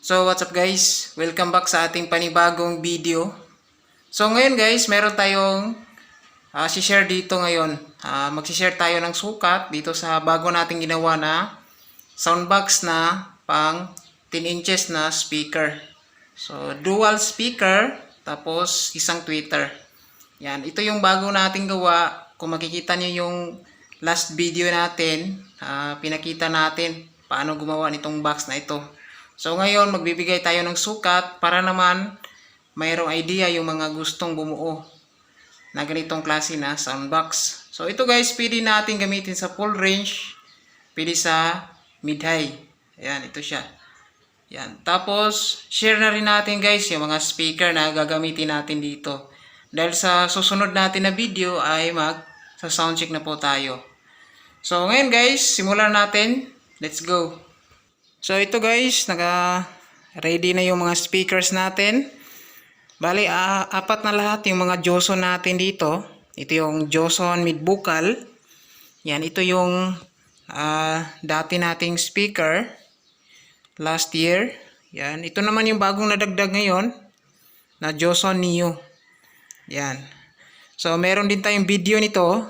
So what's up guys? Welcome back sa ating panibagong video. So ngayon guys, meron tayong share dito ngayon. Mag-share tayo ng sukat dito sa bago nating ginawa na soundbox na pang 10 inches na speaker. So dual speaker tapos isang tweeter. Yan, ito yung bago nating gawa. Kung makikita niyo yung last video natin, pinakita natin paano gumawa nitong box na ito. So ngayon magbibigay tayo ng sukat para naman mayroong idea yung mga gustong bumuo na ganitong klase na soundbox. So ito guys, pwede natin gamitin sa full range, pwede sa mid-high. Ayan, ito siya. Yan. Tapos share na rin natin guys yung mga speaker na gagamitin natin dito. Dahil sa susunod natin na video ay sa soundcheck na po tayo. So ngayon guys, simulan natin. Let's go. So ito guys, naka-ready na yung mga speakers natin. Bali, apat na lahat yung mga Joson natin dito. Ito yung Joson mid-vocal. Yan, ito yung dati nating speaker last year. Yan, ito naman yung bagong nadagdag ngayon na Joson Neo. Yan. So meron din tayong video nito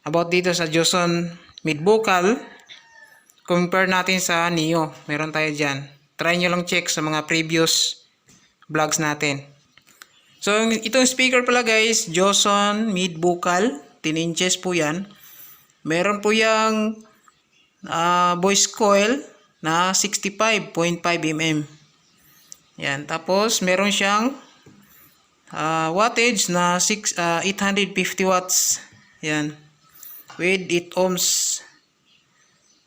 about dito sa Joson mid-vocal. Compare natin sa Neo. Meron tayo dyan. Try nyo lang check sa mga previous vlogs natin. So, itong speaker pala guys, Joson mid-vocal. 10 inches po yan. Meron po yung voice coil na 65.5 mm. Yan. Tapos, meron siyang wattage na 850 watts. Yan. With 8 ohms.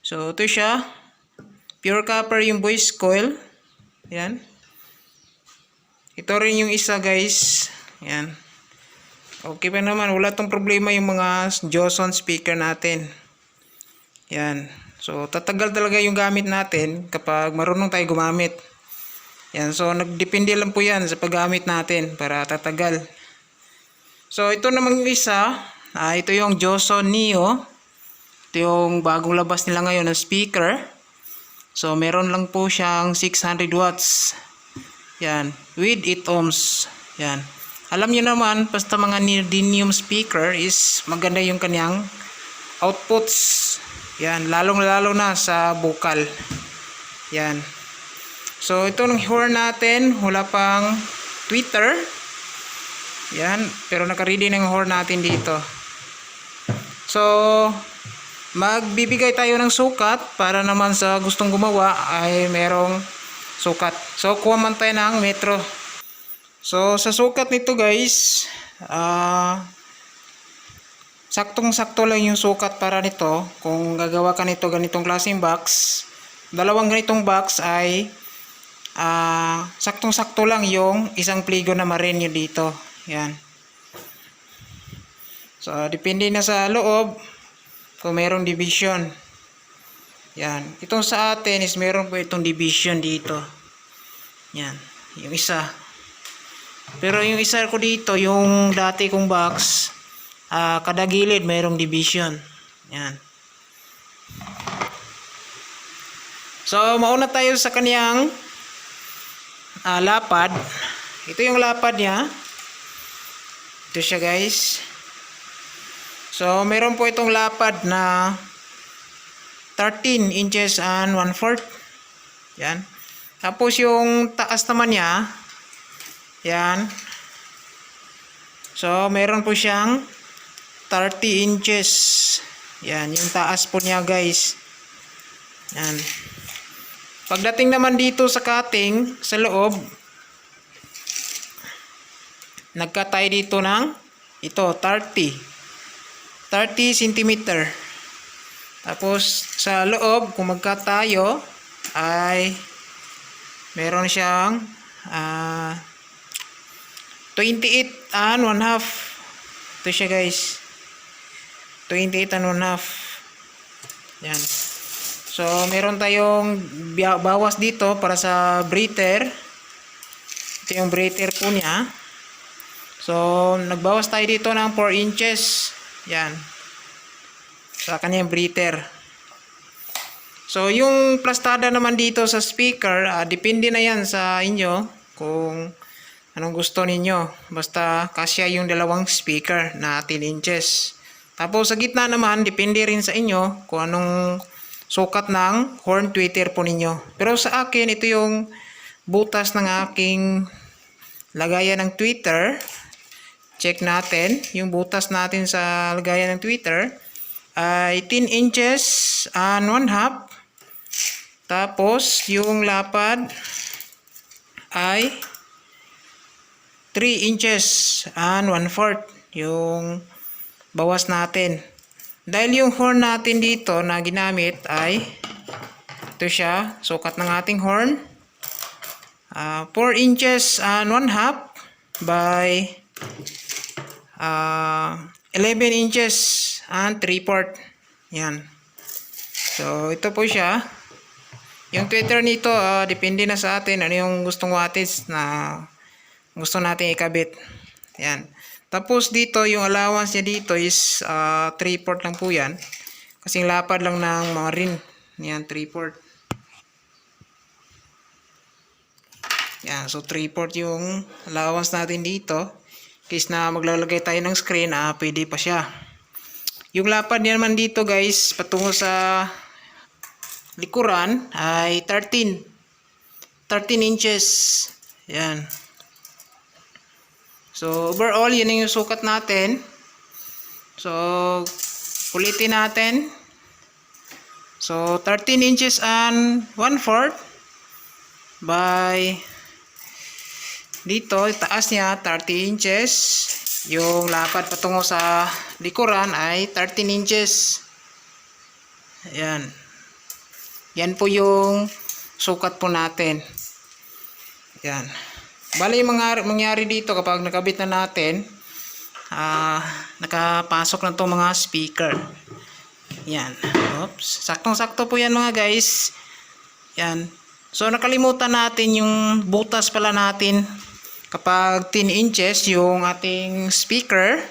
So, ito siya. Pure copper yung voice coil. Yan. Ito rin yung isa guys. Yan. Okay pa naman. Wala tong problema yung mga Joson speaker natin. Yan. So, tatagal talaga yung gamit natin kapag marunong tayo gumamit. Yan. So, nagdepende lang po yan sa paggamit natin para tatagal. So, ito namang isa. Ito yung Joson Neo. Ito yung bagong labas nila ngayon na speaker. So meron lang po siyang 600 watts. Yan. With 8 ohms. Yan. Alam niyo naman, basta mga neodymium speaker is maganda yung kanyang outputs. Yan. Lalong-lalo na sa vocal. Yan. So ito ng horn natin. Wala pang tweeter. Yan. Pero naka-ready na yung horn natin dito. So magbibigay tayo ng sukat para naman sa gustong gumawa ay merong sukat. So kuha man tayo ng metro. So sa sukat nito guys, saktong-sakto lang yung sukat para nito. Kung gagawa ka nito ganitong klaseng box, dalawang ganitong box ay saktong-sakto lang yung isang pligo na marinyo dito. Yan. So depende na sa loob kung merong division. Yan. Itong sa atin is meron po itong division dito. Yan. Yung isa. Pero yung isa ko dito, yung dati kong box, kada gilid merong division. Yan. So, mauna tayo sa kaniyang lapad. Ito yung lapad niya. Ito siya guys. So, meron po itong lapad na 13 inches and 1/4. Yan. Tapos yung taas naman niya, yan. So, meron po siyang 30 inches. Yan, yung taas po niya guys. Yan. Pagdating naman dito sa cutting, sa loob, nagkatay dito ng ito, 30 cm. Tapos sa loob kung magkatayo ay meron siyang 28 and 1/2. Ito siya guys. 28 and 1/2. Yan. So meron tayong bawas dito para sa breather. Ito yung breather po niya. So nagbawas tayo dito ng 4 inches. Yan. Sa kanyang breather. So, yung plastada naman dito sa speaker, depende na yan sa inyo kung anong gusto ninyo. Basta kasya yung dalawang speaker na 10 inches. Tapos sa gitna naman, depende rin sa inyo kung anong sukat ng horn tweeter po ninyo. Pero sa akin, ito yung butas ng aking lagayan ng tweeter. Check natin yung butas natin sa lagayan ng tweeter ay 10 inches and 1/2. Tapos yung lapad ay 3 inches and 1/4 yung bawas natin. Dahil yung horn natin dito na ginamit ay ito siya, sukat ng ating horn. 4 inches and 1/2 by 11 inches and 3/4. Yan. So, ito po siya. Yung tweeter nito, depende na sa atin ano yung gustong wattage na gusto natin ikabit. Yan. Tapos dito, yung allowance niya dito is 3/4 lang po yan. Kasing lapad lang ng mga rin. Yan, 3/4. Yan, so 3/4 yung allowance natin dito. Case na maglalagay tayo ng screen, pwede pa siya. Yung lapad niya naman dito guys, patungo sa likuran ay 13 inches. Yan. So, overall, yun yung sukat natin. So, ulitin natin. So, 13 inches and 1/4 by dito, taas niya 30 inches. Yung lapad patungo sa likuran ay 13 inches. Ayan. Yan po yung sukat po natin. Yan. Bali yung mangyari dito kapag nakabit na natin, nakapasok na itong mga speaker. Yan. Oops. Saktong-sakto po yan mga guys. Yan. So nakalimutan natin yung butas pala natin kapag 10 inches yung ating speaker.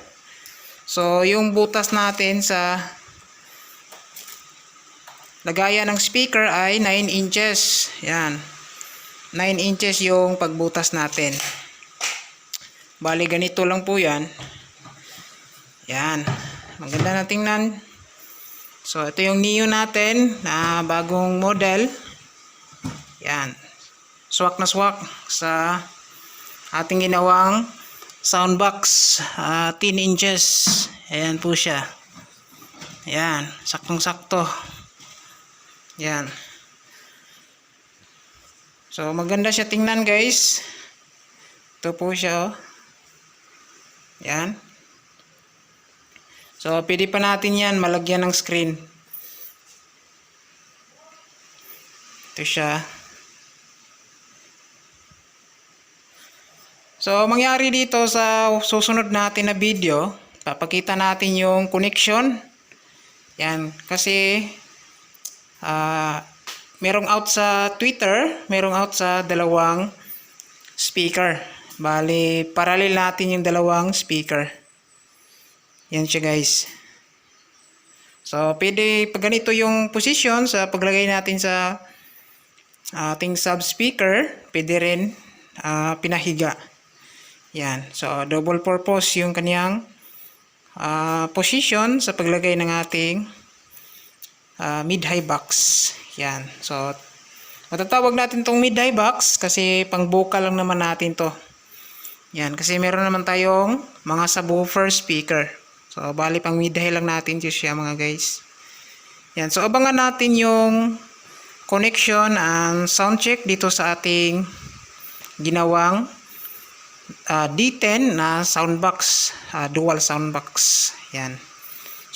So yung butas natin sa lagayan ng speaker ay 9 inches. Yan. 9 inches yung pagbutas natin. Bali ganito lang po yan. Yan. Maganda na tingnan. So ito yung Neo natin na bagong model. Yan. Swak na swak sa ating ginawang soundbox. 10 inches. Ayan po siya. Yan. Saktong sakto. Yan. So maganda siya tingnan guys. Ito po siya. Yan. So pwede pa natin yan malagyan ng screen. Ito siya. So mangyari dito sa susunod natin na video, papakita natin yung connection. Yan. Kasi merong out sa Twitter, merong out sa dalawang speaker. Bali, parallel natin yung dalawang speaker. Yan siya guys. So, pwede pag ganito yung position sa paglagay natin sa ating sub speaker, pwede rin pinahiga. Yan. So, double purpose yung kanyang position sa paglagay ng ating mid-high box. Yan. So, matatawag natin tong mid-high box kasi pang vocal lang naman natin to. Yan. Kasi meron naman tayong mga subwoofer speaker. So, bali pang mid-high lang natin siya mga guys. Yan. So, abangan natin yung connection and sound check dito sa ating ginawang D10 na soundbox. Dual soundbox. Yan.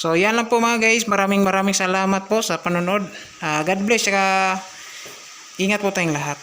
So, yan lang po mga guys. Maraming salamat po sa panonood. God bless. Ingat po tayong lahat.